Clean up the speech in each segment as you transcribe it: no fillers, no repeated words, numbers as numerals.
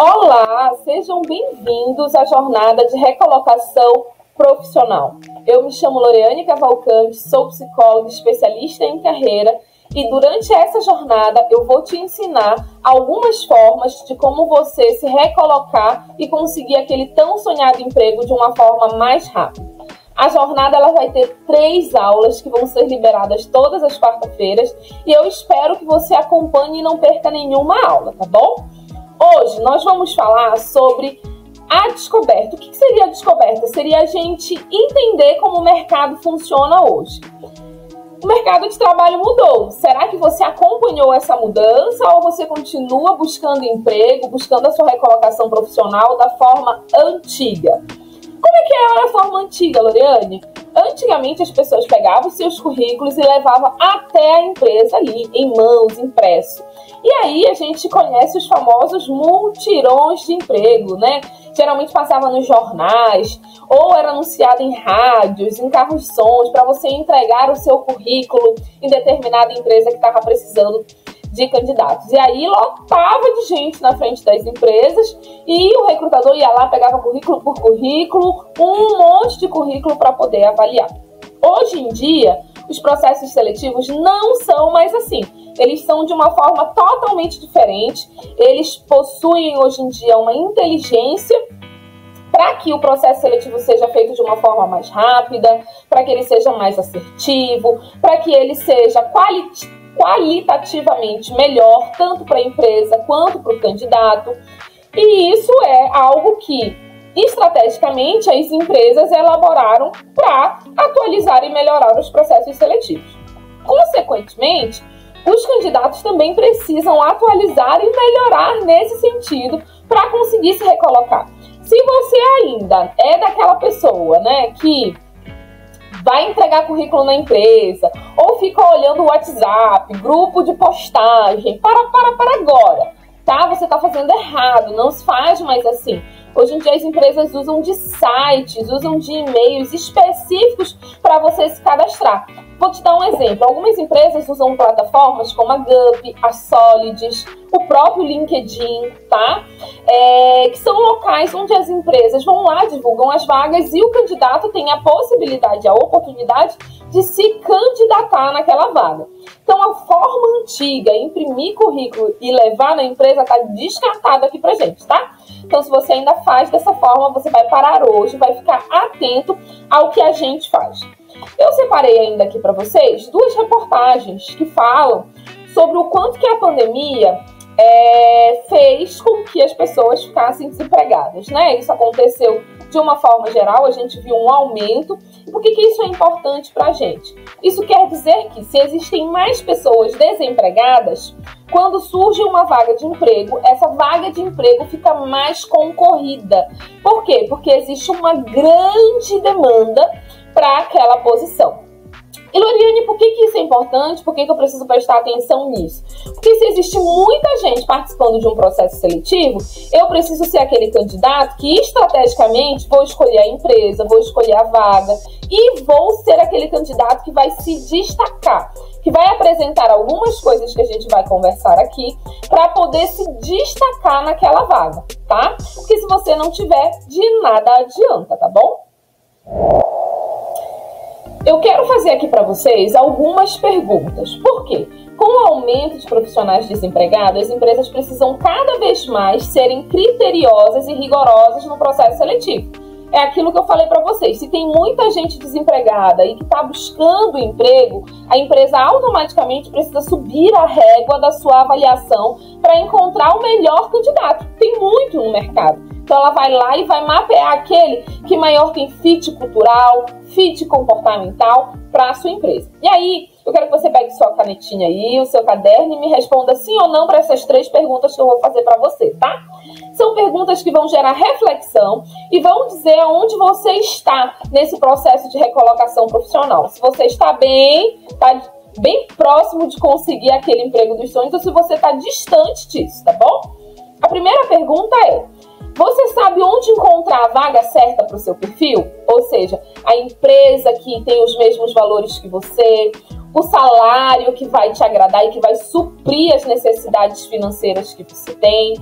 Olá, sejam bem-vindos à jornada de recolocação profissional. Eu me chamo Loreane Cavalcante, sou psicóloga especialista em carreira e durante essa jornada eu vou te ensinar algumas formas de como você se recolocar e conseguir aquele tão sonhado emprego de uma forma mais rápida. A jornada ela vai ter 3 aulas que vão ser liberadas todas as quarta-feiras e eu espero que você acompanhe e não perca nenhuma aula, tá bom? Hoje nós vamos falar sobre a descoberta. O que seria a descoberta? Seria a gente entender como o mercado funciona hoje. O mercado de trabalho mudou. Será que você acompanhou essa mudança ou você continua buscando emprego, buscando a sua recolocação profissional da forma antiga? Como é que era a forma antiga, Loreane? Antigamente as pessoas pegavam seus currículos e levavam até a empresa ali, em mãos, impresso. E aí a gente conhece os famosos multirões de emprego, né? Geralmente passava nos jornais, ou era anunciado em rádios, em carros de sons, para você entregar o seu currículo em determinada empresa que estava precisando de candidatos. E aí lotava de gente na frente das empresas e o recrutador ia lá, pegava currículo por currículo, um monte de currículo para poder avaliar. Hoje em dia, os processos seletivos não são mais assim. Eles são de uma forma totalmente diferente. Eles possuem hoje em dia uma inteligência para que o processo seletivo seja feito de uma forma mais rápida, para que ele seja mais assertivo, para que ele seja qualitativamente melhor, tanto para a empresa quanto para o candidato. E isso é algo que, estrategicamente, as empresas elaboraram para atualizar e melhorar os processos seletivos. Consequentemente, os candidatos também precisam atualizar e melhorar nesse sentido para conseguir se recolocar. Se você ainda é daquela pessoa, né, que vai entregar currículo na empresa, ou fica olhando o WhatsApp, grupo de postagem, para agora, tá? Você está fazendo errado, não se faz mais assim. Hoje em dia as empresas usam de sites, usam de e-mails específicos para você se cadastrar. Vou te dar um exemplo. Algumas empresas usam plataformas como a Gup, a Solids, o próprio LinkedIn, tá? Que são locais onde as empresas vão lá, divulgam as vagas e o candidato tem a possibilidade, a oportunidade de se candidatar naquela vaga. Então, a forma antiga, imprimir currículo e levar na empresa, está descartada aqui pra gente, tá? Então, se você ainda faz dessa forma, você vai parar hoje, vai ficar atento ao que a gente faz. Eu separei ainda aqui para vocês 2 reportagens que falam sobre o quanto que a pandemia fez com que as pessoas ficassem desempregadas, né? Isso aconteceu de uma forma geral, a gente viu um aumento. E por que isso é importante para a gente? Isso quer dizer que se existem mais pessoas desempregadas, quando surge uma vaga de emprego, essa vaga de emprego fica mais concorrida. Por quê? Porque existe uma grande demanda para aquela posição. E Loreane, por que isso é importante? Por que eu preciso prestar atenção nisso? Porque se existe muita gente participando de um processo seletivo, eu preciso ser aquele candidato que estrategicamente vou escolher a empresa, vou escolher a vaga e vou ser aquele candidato que vai se destacar, que vai apresentar algumas coisas que a gente vai conversar aqui para poder se destacar naquela vaga, tá? Porque se você não tiver, de nada adianta, tá bom? Eu quero fazer aqui para vocês algumas perguntas. Por quê? Com o aumento de profissionais desempregados, as empresas precisam cada vez mais serem criteriosas e rigorosas no processo seletivo. É aquilo que eu falei para vocês. Se tem muita gente desempregada e que está buscando emprego, a empresa automaticamente precisa subir a régua da sua avaliação para encontrar o melhor candidato. Tem muito no mercado. Então ela vai lá e vai mapear aquele que maior tem fit cultural, fit comportamental para a sua empresa. E aí, eu quero que você pegue sua canetinha aí, o seu caderno e me responda sim ou não para essas 3 perguntas que eu vou fazer para você, tá? São perguntas que vão gerar reflexão e vão dizer aonde você está nesse processo de recolocação profissional. Se você está bem próximo de conseguir aquele emprego dos sonhos ou se você está distante disso, tá bom? A primeira pergunta é: você sabe onde encontrar a vaga certa para o seu perfil? Ou seja, a empresa que tem os mesmos valores que você, o salário que vai te agradar e que vai suprir as necessidades financeiras que você tem,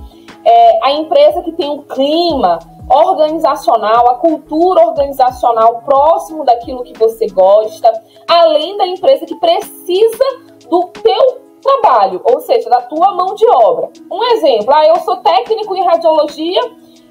a a empresa que tem um clima organizacional, a cultura organizacional próximo daquilo que você gosta, além da empresa que precisa do teu trabalho, ou seja, da tua mão de obra. Um exemplo, eu sou técnico em radiologia,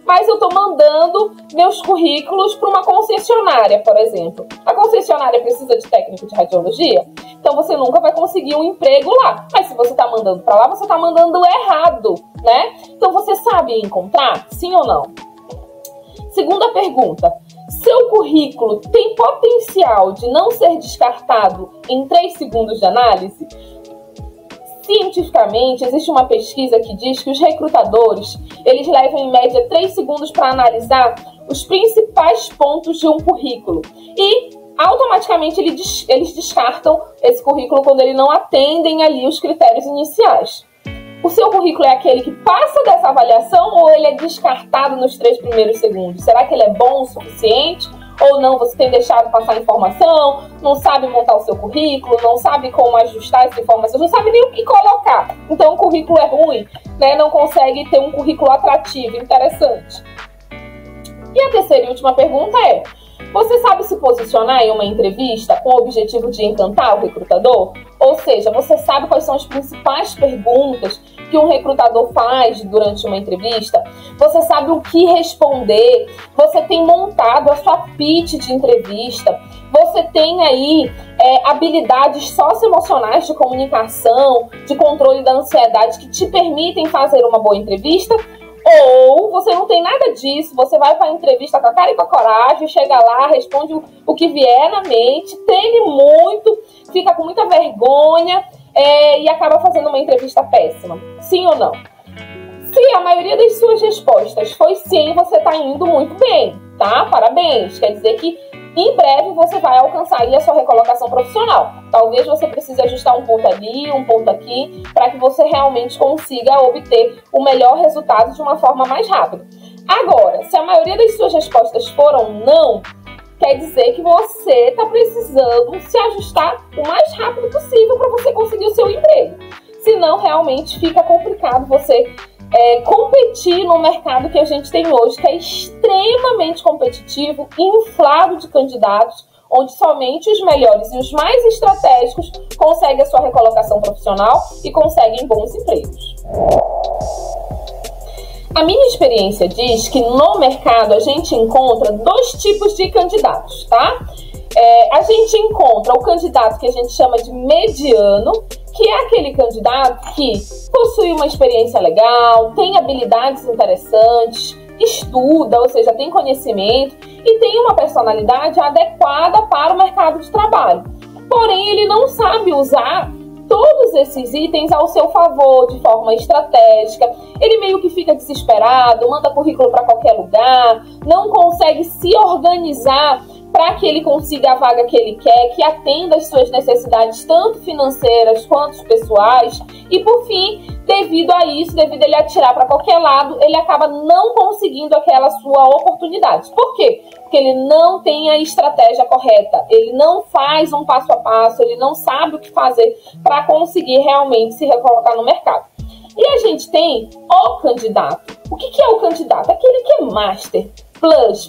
mas eu estou mandando meus currículos para uma concessionária, por exemplo. A concessionária precisa de técnico de radiologia, então você nunca vai conseguir um emprego lá. Mas se você está mandando para lá, você está mandando errado, né? Então você sabe encontrar? Sim ou não? Segunda pergunta. Seu currículo tem potencial de não ser descartado em 3 segundos de análise? Cientificamente, existe uma pesquisa que diz que os recrutadores, eles levam em média 3 segundos para analisar os principais pontos de um currículo e automaticamente eles descartam esse currículo quando eles não atendem ali os critérios iniciais. O seu currículo é aquele que passa dessa avaliação ou ele é descartado nos 3 primeiros segundos? Será que ele é bom o suficiente? Ou não, você tem deixado passar informação, não sabe montar o seu currículo, não sabe como ajustar essa informação, não sabe nem o que colocar. Então o currículo é ruim, né? Não consegue ter um currículo atrativo, interessante. E a terceira e última pergunta é: você sabe se posicionar em uma entrevista com o objetivo de encantar o recrutador? Ou seja, você sabe quais são as principais perguntas que um recrutador faz durante uma entrevista? Você sabe o que responder? Você tem montado a sua pitch de entrevista? Você tem aí habilidades socioemocionais de comunicação, de controle da ansiedade que te permitem fazer uma boa entrevista? Ou você não tem nada disso, você vai para a entrevista com a cara e com a coragem, chega lá, responde o que vier na mente, treme muito, fica com muita vergonha e acaba fazendo uma entrevista péssima. Sim ou não? Se a maioria das suas respostas foi sim, você está indo muito bem, tá? Parabéns! Quer dizer que em breve você vai alcançar aí a sua recolocação profissional. Talvez você precise ajustar um ponto ali, um ponto aqui, para que você realmente consiga obter o melhor resultado de uma forma mais rápida. Agora, se a maioria das suas respostas foram não, quer dizer que você está precisando se ajustar o mais rápido possível para você conseguir o seu emprego. Senão, realmente fica complicado você competir no mercado que a gente tem hoje, que é extremamente competitivo, inflado de candidatos, onde somente os melhores e os mais estratégicos conseguem a sua recolocação profissional e conseguem bons empregos. A minha experiência diz que no mercado a gente encontra 2 tipos de candidatos, tá? A gente encontra o candidato que a gente chama de mediano, que é aquele candidato que possui uma experiência legal, tem habilidades interessantes, estuda, ou seja, tem conhecimento e tem uma personalidade adequada para o mercado de trabalho. Porém, ele não sabe usar todos esses itens ao seu favor, de forma estratégica. Ele meio que fica desesperado, manda currículo para qualquer lugar, não consegue se organizar para que ele consiga a vaga que ele quer, que atenda às suas necessidades, tanto financeiras quanto pessoais. E, por fim, devido a isso, devido a ele atirar para qualquer lado, ele acaba não conseguindo aquela sua oportunidade. Por quê? Porque ele não tem a estratégia correta, ele não faz um passo a passo, ele não sabe o que fazer para conseguir realmente se recolocar no mercado. E a gente tem o candidato. O que é o candidato? Aquele que é master, plus,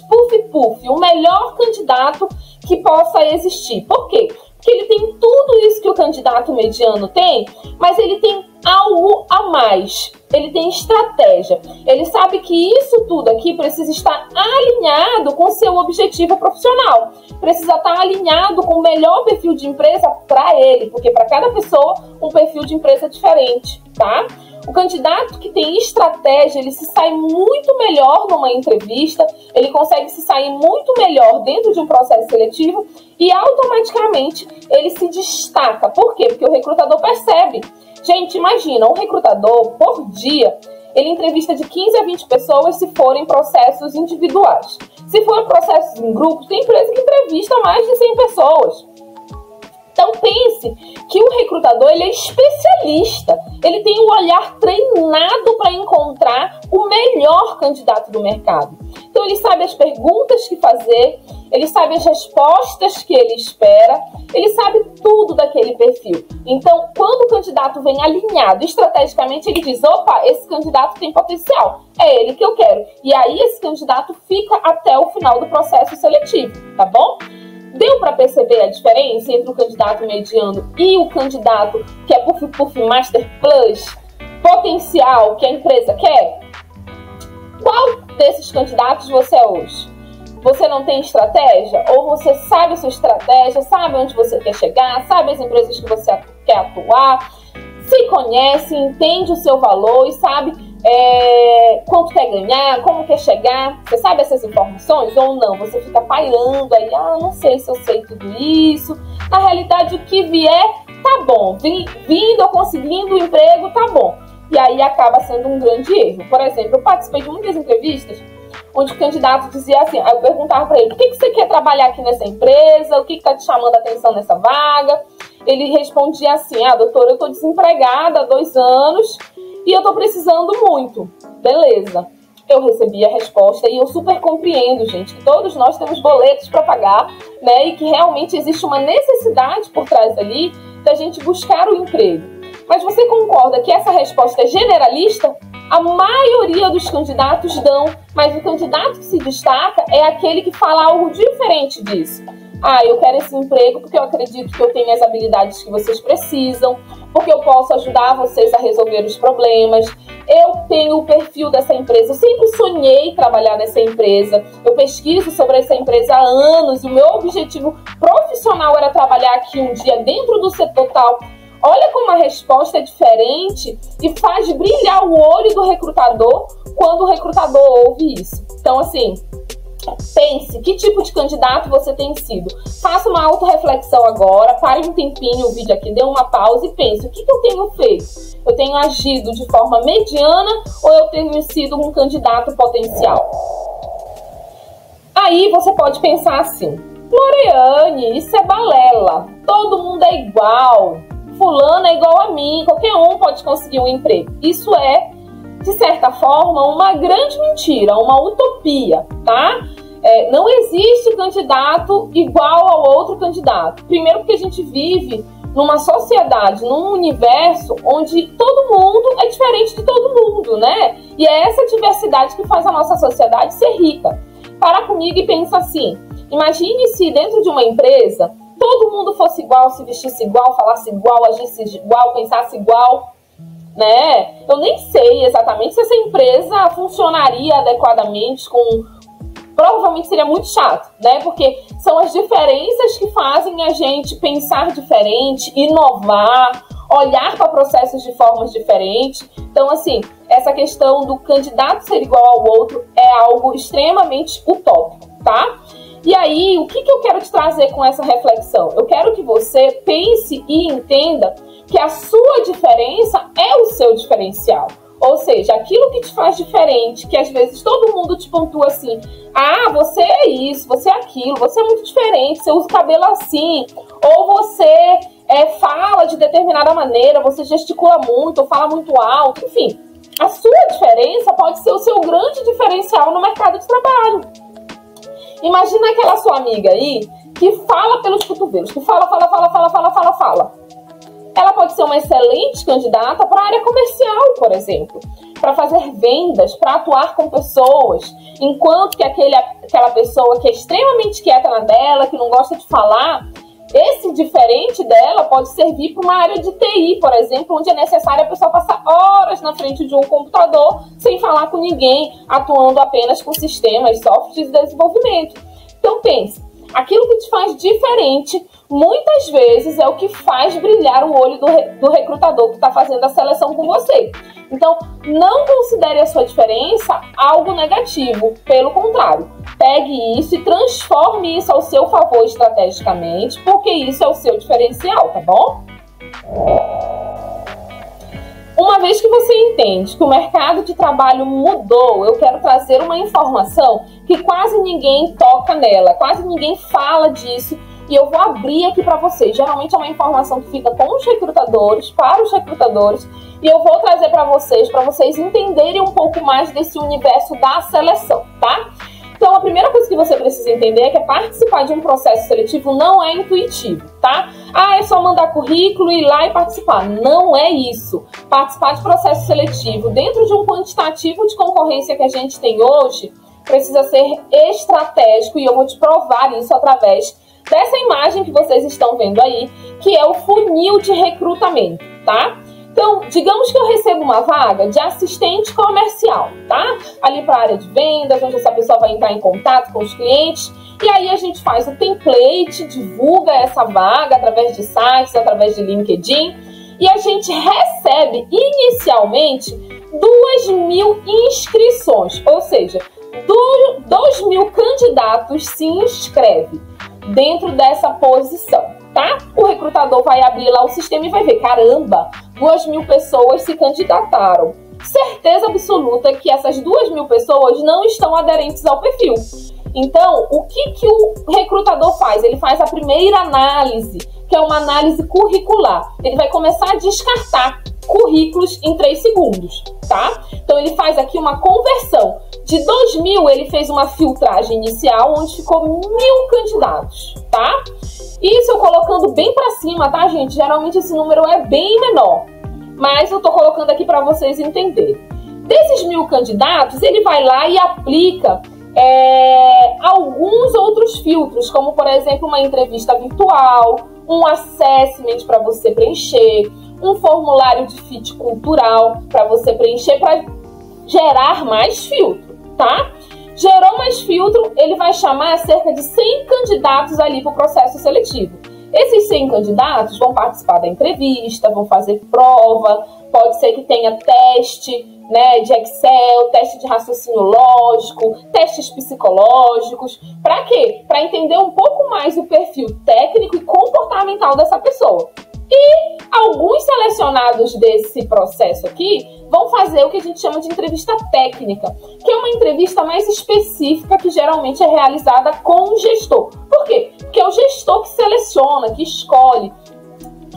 puff, o melhor candidato que possa existir. Por quê? Porque ele tem tudo isso que o candidato mediano tem, mas ele tem algo a mais. Ele tem estratégia. Ele sabe que isso tudo aqui precisa estar alinhado com o seu objetivo profissional. Precisa estar alinhado com o melhor perfil de empresa para ele, porque para cada pessoa um perfil de empresa é diferente, tá? O candidato que tem estratégia, ele se sai muito melhor numa entrevista, ele consegue se sair muito melhor dentro de um processo seletivo e automaticamente ele se destaca. Por quê? Porque o recrutador percebe. Gente, imagina, um recrutador, por dia, ele entrevista de 15 a 20 pessoas se forem processos individuais. Se forem processos em grupos, tem empresa que entrevista mais de 100 pessoas. Então pense que o recrutador ele é especialista, ele tem um olhar treinado para encontrar o melhor candidato do mercado. Então ele sabe as perguntas que fazer, ele sabe as respostas que ele espera, ele sabe tudo daquele perfil. Então, quando o candidato vem alinhado estrategicamente, ele diz, opa, esse candidato tem potencial, é ele que eu quero. E aí esse candidato fica até o final do processo seletivo, tá bom? Deu para perceber a diferença entre o candidato mediano e o candidato que é Puff Master Plus, potencial, que a empresa quer? Qual desses candidatos você é hoje? Você não tem estratégia? Ou você sabe a sua estratégia, sabe onde você quer chegar, sabe as empresas que você quer atuar, se conhece, entende o seu valor e sabe quanto quer ganhar, como quer chegar? Você sabe essas informações ou não? Você fica pairando aí, não sei se eu sei tudo isso. Na realidade, o que vier, tá bom. Vindo ou conseguindo o emprego, tá bom. E aí acaba sendo um grande erro. Por exemplo, eu participei de muitas entrevistas onde o candidato dizia assim, eu perguntava para ele, por que você quer trabalhar aqui nessa empresa? O que está te chamando a atenção nessa vaga? Ele respondia assim, doutora, eu estou desempregada há 2 anos e eu estou precisando muito. Beleza. Eu recebi a resposta e eu super compreendo, gente, que todos nós temos boletos para pagar, né? E que realmente existe uma necessidade por trás ali da gente buscar o emprego. Mas você concorda que essa resposta é generalista? A maioria dos candidatos dão, mas o candidato que se destaca é aquele que fala algo diferente disso. Eu quero esse emprego porque eu acredito que eu tenho as habilidades que vocês precisam, porque eu posso ajudar vocês a resolver os problemas, eu tenho o perfil dessa empresa, eu sempre sonhei trabalhar nessa empresa, eu pesquiso sobre essa empresa há anos, e o meu objetivo profissional era trabalhar aqui um dia dentro do setor tal. Olha como a resposta é diferente e faz brilhar o olho do recrutador quando o recrutador ouve isso. Então, assim, pense que tipo de candidato você tem sido. Faça uma autorreflexão agora, pare um tempinho o vídeo aqui, dê uma pausa e pense, o que eu tenho feito? Eu tenho agido de forma mediana ou eu tenho sido um candidato potencial? Aí você pode pensar assim, Loriane, isso é balela, todo mundo é igual. Fulano é igual a mim, qualquer um pode conseguir um emprego. Isso é, de certa forma, uma grande mentira, uma utopia, tá? Não existe candidato igual ao outro candidato. Primeiro porque a gente vive numa sociedade, num universo onde todo mundo é diferente de todo mundo, né? E é essa diversidade que faz a nossa sociedade ser rica. Para comigo e pensa assim, imagine se dentro de uma empresa todo mundo fosse igual, se vestisse igual, falasse igual, agisse igual, pensasse igual, né? Eu nem sei exatamente se essa empresa funcionaria adequadamente, provavelmente seria muito chato, né? Porque são as diferenças que fazem a gente pensar diferente, inovar, olhar para processos de formas diferentes. Então, assim, essa questão do candidato ser igual ao outro é algo extremamente utópico, tá? E aí, o que eu quero te trazer com essa reflexão? Eu quero que você pense e entenda que a sua diferença é o seu diferencial. Ou seja, aquilo que te faz diferente, que às vezes todo mundo te pontua assim, você é isso, você é aquilo, você é muito diferente, você usa o cabelo assim, ou você fala de determinada maneira, você gesticula muito, ou fala muito alto, enfim. A sua diferença pode ser o seu grande diferencial no mercado de trabalho. Imagina aquela sua amiga aí que fala pelos cotovelos, que fala. Ela pode ser uma excelente candidata para a área comercial, por exemplo, para fazer vendas, para atuar com pessoas, enquanto que aquela pessoa que é extremamente quieta na dela, que não gosta de falar, esse diferente dela pode servir para uma área de TI, por exemplo, onde é necessário a pessoa passar horas na frente de um computador sem falar com ninguém, atuando apenas com sistemas, softwares de desenvolvimento. Então pense, aquilo que te faz diferente, muitas vezes é o que faz brilhar o olho do recrutador que está fazendo a seleção com você. Então, não considere a sua diferença algo negativo, pelo contrário. Pegue isso e transforme isso ao seu favor estrategicamente, porque isso é o seu diferencial, tá bom? Uma vez que você entende que o mercado de trabalho mudou, eu quero trazer uma informação que quase ninguém toca nela, quase ninguém fala disso, e eu vou abrir aqui para vocês. Geralmente é uma informação que fica com os recrutadores, para os recrutadores, e eu vou trazer para vocês entenderem um pouco mais desse universo da seleção, tá? Então, a primeira coisa que você precisa entender é que participar de um processo seletivo não é intuitivo, tá? Ah, é só mandar currículo, ir lá e participar. Não é isso. Participar de processo seletivo dentro de um quantitativo de concorrência que a gente tem hoje precisa ser estratégico, e eu vou te provar isso através dessa imagem que vocês estão vendo aí, que é o funil de recrutamento, tá? Então, digamos que eu recebo uma vaga de assistente comercial, tá? Ali para a área de vendas, onde essa pessoa vai entrar em contato com os clientes. E aí a gente faz o template, divulga essa vaga através de sites, através de LinkedIn. E a gente recebe inicialmente 2.000 inscrições, ou seja, 2.000 candidatos se inscrevem dentro dessa posição, tá? O recrutador vai abrir lá o sistema e vai ver, caramba, 2.000 pessoas se candidataram. Certeza absoluta que essas 2.000 pessoas não estão aderentes ao perfil. Então, o que o recrutador faz? Ele faz a primeira análise, que é uma análise curricular. Ele vai começar a descartar currículos em 3 segundos, tá? Então, ele faz aqui uma conversão. De 2.000, ele fez uma filtragem inicial, onde ficou 1.000 candidatos, tá? Isso eu colocando bem para cima, tá, gente? Geralmente esse número é bem menor, mas eu tô colocando aqui para vocês entenderem. Desses 1.000 candidatos, ele vai lá e aplica alguns outros filtros, como, por exemplo, uma entrevista virtual, um assessment para você preencher, um formulário de fit cultural para você preencher, para gerar mais filtro, tá? Gerou mais filtro, ele vai chamar cerca de 100 candidatos ali para o processo seletivo. Esses 100 candidatos vão participar da entrevista, vão fazer prova, pode ser que tenha teste, né, de Excel, teste de raciocínio lógico, testes psicológicos. Para quê? Para entender um pouco mais o perfil técnico e comportamental dessa pessoa. E alguns selecionados desse processo aqui vão fazer o que a gente chama de entrevista técnica, que é uma entrevista mais específica que geralmente é realizada com o gestor. Por quê? Porque é o gestor que seleciona, que escolhe,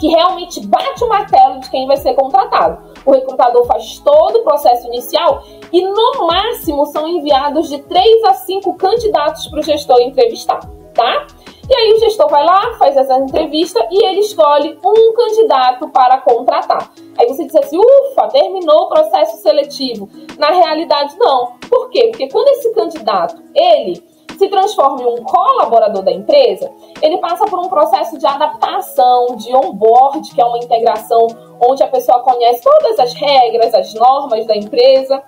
que realmente bate o martelo de quem vai ser contratado. O recrutador faz todo o processo inicial e, no máximo, são enviados de 3 a 5 candidatos para o gestor entrevistar, tá? E aí o gestor vai lá, faz essa entrevista e ele escolhe um candidato para contratar. Aí você diz assim, ufa, terminou o processo seletivo. Na realidade, não. Por quê? Porque quando esse candidato, ele se transforma em um colaborador da empresa, ele passa por um processo de adaptação, de onboard, que é uma integração onde a pessoa conhece todas as regras, as normas da empresa.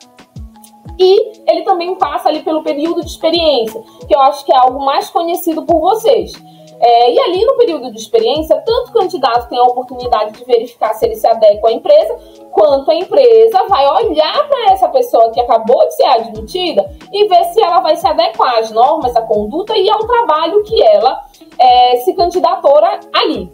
E ele também passa ali pelo período de experiência, que eu acho que é algo mais conhecido por vocês. E ali no período de experiência, tanto o candidato tem a oportunidade de verificar se ele se adequa à empresa, quanto a empresa vai olhar para essa pessoa que acabou de ser admitida e ver se ela vai se adequar às normas, à conduta e ao trabalho que ela se candidatou ali.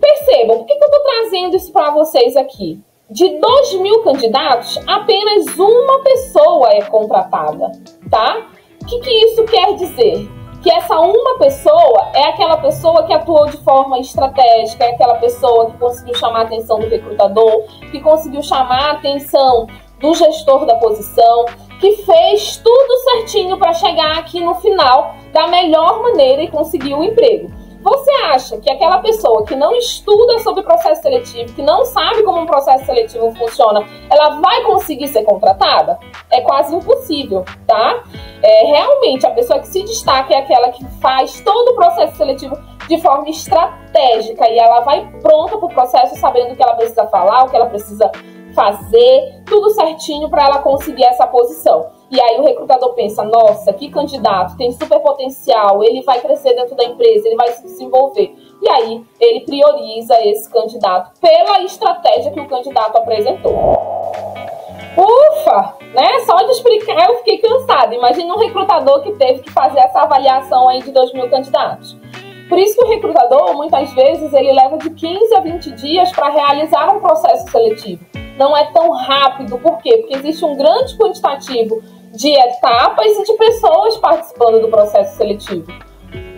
Percebam, por que eu estou trazendo isso para vocês aqui? De 2.000 candidatos, apenas uma pessoa é contratada, tá? O que isso quer dizer? Que essa uma pessoa é aquela pessoa que atuou de forma estratégica, é aquela pessoa que conseguiu chamar a atenção do recrutador, que conseguiu chamar a atenção do gestor da posição, que fez tudo certinho para chegar aqui no final da melhor maneira e conseguir o emprego. Você acha que aquela pessoa que não estuda sobre processo seletivo, que não sabe como um processo seletivo funciona, ela vai conseguir ser contratada? É quase impossível, tá? Realmente, a pessoa que se destaca é aquela que faz todo o processo seletivo de forma estratégica e ela vai pronta para o processo sabendo o que ela precisa falar, o que ela precisa fazer, tudo certinho para ela conseguir essa posição. E aí o recrutador pensa, nossa, que candidato, tem super potencial, ele vai crescer dentro da empresa, ele vai se desenvolver. E aí ele prioriza esse candidato pela estratégia que o candidato apresentou. Ufa, né? Só de explicar eu fiquei cansada. Imagina um recrutador que teve que fazer essa avaliação aí de 2.000 candidatos. Por isso que o recrutador, muitas vezes, ele leva de 15 a 20 dias para realizar um processo seletivo. Não é tão rápido, por quê? Porque existe um grande quantitativo de etapas e de pessoas participando do processo seletivo.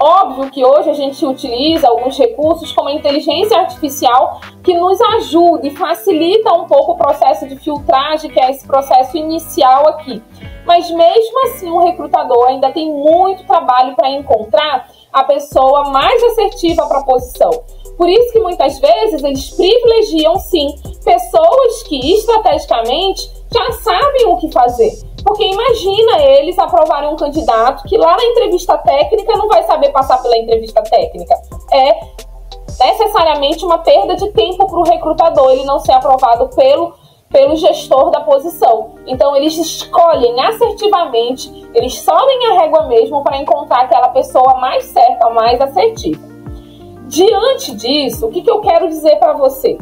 Óbvio que hoje a gente utiliza alguns recursos como a inteligência artificial que nos ajuda e facilita um pouco o processo de filtragem, que é esse processo inicial aqui. mas mesmo assim o recrutador ainda tem muito trabalho para encontrar a pessoa mais assertiva para a posição. Por isso que muitas vezes eles privilegiam sim pessoas que estrategicamente já sabem o que fazer. Porque imagina eles aprovarem um candidato que lá na entrevista técnica não vai saber passar pela entrevista técnica. É necessariamente uma perda de tempo para o recrutador ele não ser aprovado pelo gestor da posição. Então eles escolhem assertivamente, eles sobem a régua mesmo para encontrar aquela pessoa mais certa, mais assertiva. Diante disso, o que eu quero dizer para você?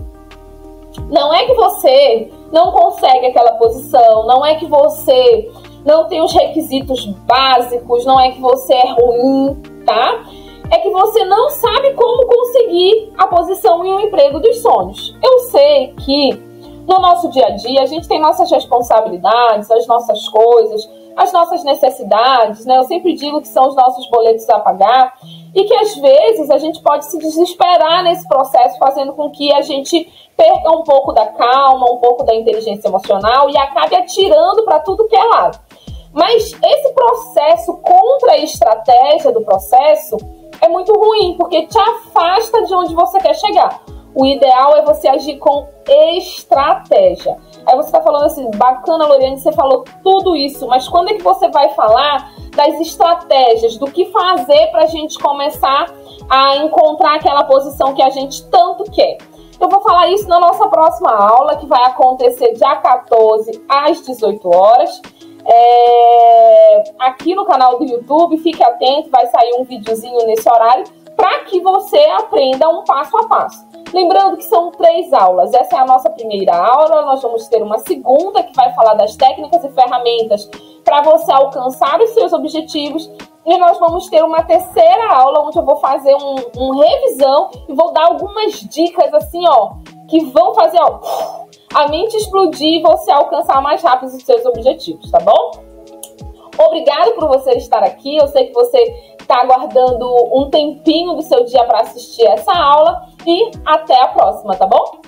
Não é que você não consegue aquela posição, não é que você não tem os requisitos básicos, não é que você é ruim, tá? É que você não sabe como conseguir a posição e o emprego dos sonhos. Eu sei que no nosso dia a dia a gente tem nossas responsabilidades, as nossas coisas, as nossas necessidades, né? Eu sempre digo que são os nossos boletos a pagar e que às vezes a gente pode se desesperar nesse processo, fazendo com que a gente perca um pouco da calma, um pouco da inteligência emocional e acabe atirando para tudo que é lado. Mas esse processo contra a estratégia do processo é muito ruim, porque te afasta de onde você quer chegar. O ideal é você agir com estratégia. Aí você tá falando assim, bacana, Loriane, você falou tudo isso, mas quando é que você vai falar das estratégias, do que fazer pra gente começar a encontrar aquela posição que a gente tanto quer? Eu vou falar isso na nossa próxima aula, que vai acontecer dia 14 às 18 horas. Aqui no canal do YouTube, fique atento, vai sair um videozinho nesse horário para que você aprenda um passo a passo. Lembrando que são 3 aulas, essa é a nossa primeira aula, nós vamos ter uma segunda que vai falar das técnicas e ferramentas para você alcançar os seus objetivos e nós vamos ter uma terceira aula onde eu vou fazer um revisão e vou dar algumas dicas assim, ó, que vão fazer, ó, a mente explodir e você alcançar mais rápido os seus objetivos, tá bom? Obrigado por você estar aqui, eu sei que você está aguardando um tempinho do seu dia para assistir essa aula e até a próxima, tá bom?